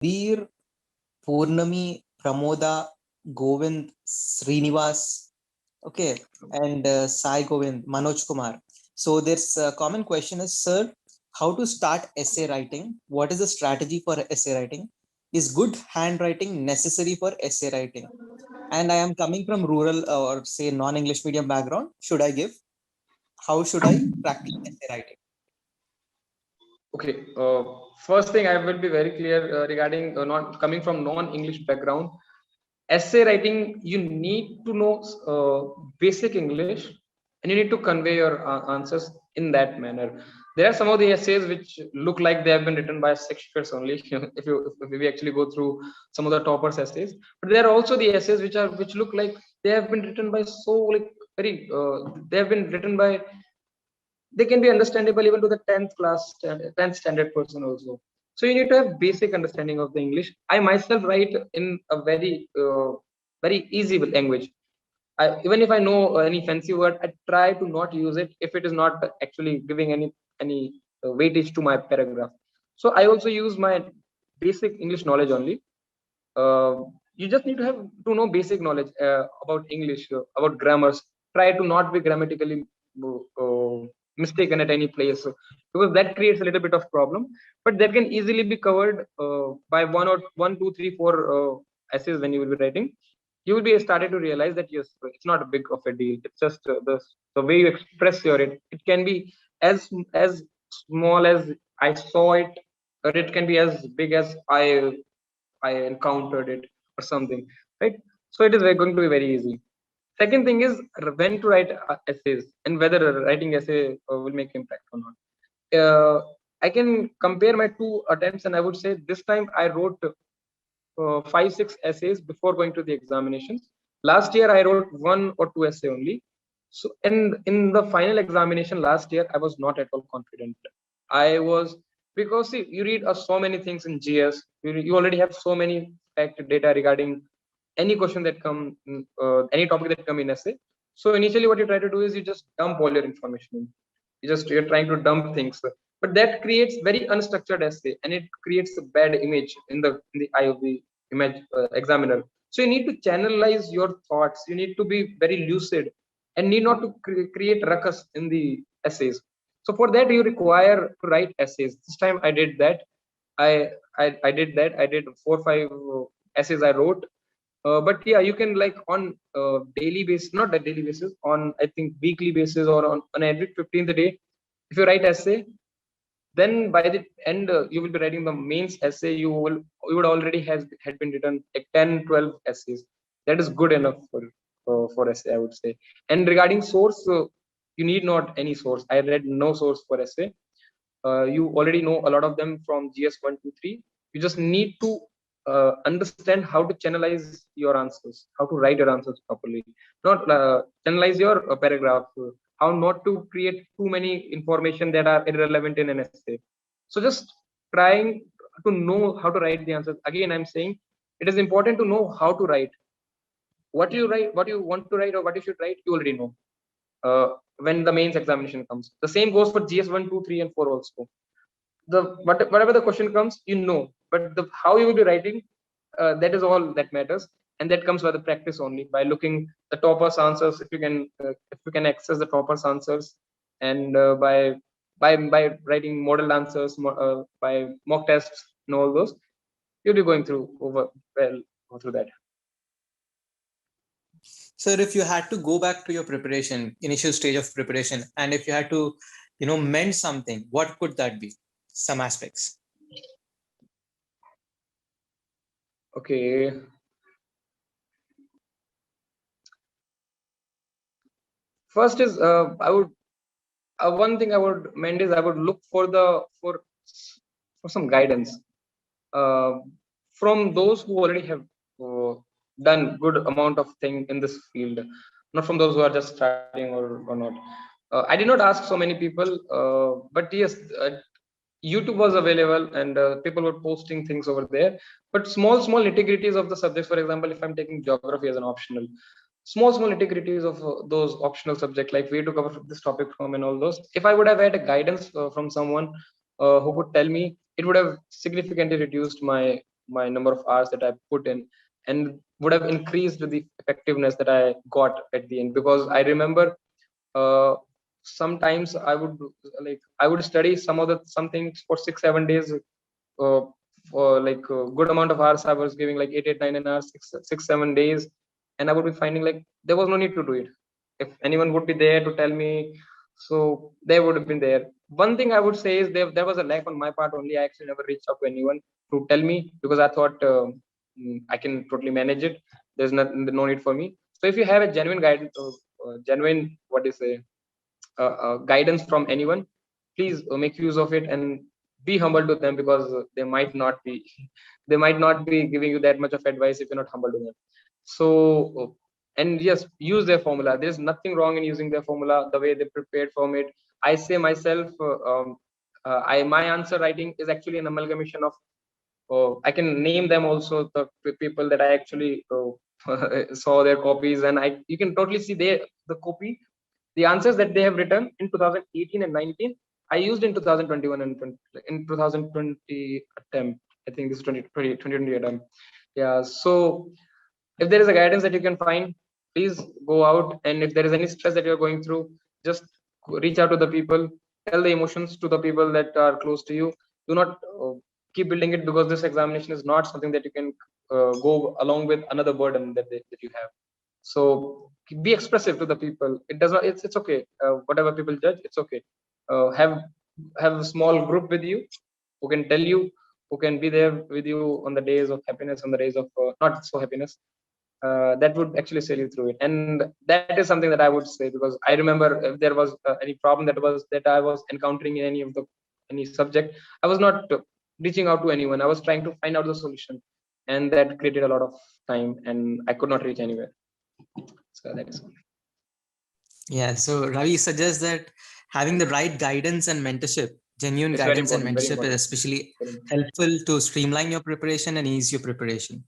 Veer, Purnami, Pramoda, Govind, Srinivas, okay, and Sai Govind, Manoj Kumar. So there's a common question is, sir, how to start essay writing? What is the strategy for essay writing? Is good handwriting necessary for essay writing? And I am coming from rural or say non-English medium background. Should I give? How should I practice essay writing? Okay. First thing, I will be very clear regarding not coming from non-English background. Essay writing, you need to know basic English, and you need to convey your answers in that manner. There are some of the essays which look like they have been written by Shakespeare only. If we actually go through some of the toppers essays, but there are also the essays which look like they have been written by so like very they have been written by, they can be understandable even to the 10th class 10th standard person also. So you need to have basic understanding of the English. I myself write in a very easy language. Even if I know any fancy word, I try to not use it if it is not actually giving any weightage to my paragraph. So I also use my basic English knowledge only. uh, you just need to have to know basic knowledge about English, about grammars. Try to not be grammatically uh, mistaken at any place, because that creates a little bit of problem. But that can easily be covered by one, two, three, four essays when you will be writing. You will be started to realize that yes, it's not a big of a deal. It's just the way you express your it can be as small as I saw it, or it can be as big as I encountered it or something, right? So it is going to be very easy. Second thing is when to write essays and whether writing essay will make impact or not. I can compare my two attempts, and I would say this time I wrote 5, 6 essays before going to the examinations. Last year I wrote 1 or 2 essay only. So in the final examination last year, I was not at all confident. I was, because see, you read so many things in GS. You already have so many fact data regarding any question that come, any topic that come in essay. So initially, what you try to do is you just dump all your information in. You're trying to dump things, but that creates very unstructured essay, and it creates a bad image in the eye of the image examiner. So you need to channelize your thoughts. You need to be very lucid, and need not to create ruckus in the essays. So for that, you require to write essays. This time I did that. I did that. I did 4, 5 essays I wrote. But yeah, you can like on daily basis, not a daily basis, on I think weekly basis or on every 15th day. If you write essay, then by the end you will be writing the mains essay. You would already has had been written like 10, 12 essays. That is good enough for essay, I would say. And regarding source, you need not any source. I read no source for essay. You already know a lot of them from GS 1, 2, 3. You just need to understand how to channelize your answers, how to write your answers properly, not channelize your paragraph, how not to create too many information that are irrelevant in an essay. So just trying to know how to write the answers. Again, I'm saying it is important to know how to write. What you write, what you want to write, or what you should write, you already know uh, when the mains examination comes. The same goes for GS 1, 2, 3, and 4 also. Whatever the question comes, you know, but the how you will be writing, that is all that matters, and that comes by the practice only, by looking the toppers answers. If you can access the toppers answers, and by writing model answers, by mock tests and all those, you'll be going through over well through that. Sir, if you had to go back to your preparation, initial stage of preparation, and if you had to, mend something, what could that be? Some aspects. Okay. First is I would one thing I would mend is I would look for some guidance uh, from those who already have uh, done good amount of thing in this field, not from those who are just starting or not. I did not ask so many people, but yes, YouTube was available, and people were posting things over there. But small nitty-gritties of the subjects, for example, if I'm taking geography as an optional, small nitty-gritties of those optional subjects, like where to cover this topic from and all those, if I would have had a guidance from someone who could tell me, it would have significantly reduced my my number of hours that I put in, and would have increased the effectiveness that I got at the end. Because I remember sometimes I would study some things for 6-7 days, for like a good amount of hours. I was giving like 8-9 hours, 6-7 days, and I would be finding like there was no need to do it. If anyone would be there to tell me, so they would have been there. One thing I would say is there was a lack on my part only. I actually never reached out to anyone to tell me, because I thought I can totally manage it. There's no need for me. So if you have a genuine guidance, genuine guidance from anyone, please make use of it and be humble to them, because they might not be they might not be giving you that much of advice if you're not humble to them. So and yes, use their formula. There's nothing wrong in using their formula, the way they prepared from it. I say myself, I my answer writing is actually an amalgamation of, I can name them also, the people that I actually saw their copies, and you can totally see the copy, the answers that they have written in 2018 and 19, I used in 2021 and 2020 attempt. I think this is 2020 attempt. Yeah. So if there is a guidance that you can find, please go out. And if there is any stress that you're going through, just reach out to the people, tell the emotions to the people that are close to you. Do not keep building it, because this examination is not something that you can go along with another burden that you have. So be expressive to the people. It does not, it's okay. Whatever people judge, it's okay. Have a small group with you who can tell you, who can be there with you on the days of happiness, on the days of not so happiness. That would actually sail you through it. And that is something that I would say, because I remember if there was any problem that I was encountering in any subject, I was not reaching out to anyone. I was trying to find out the solution, and that created a lot of time, and I could not reach anywhere. So that is. Yeah, so Ravi suggests that having the right guidance and mentorship, genuine It's very guidance and important, very mentorship is important. especially helpful to streamline your preparation and ease your preparation.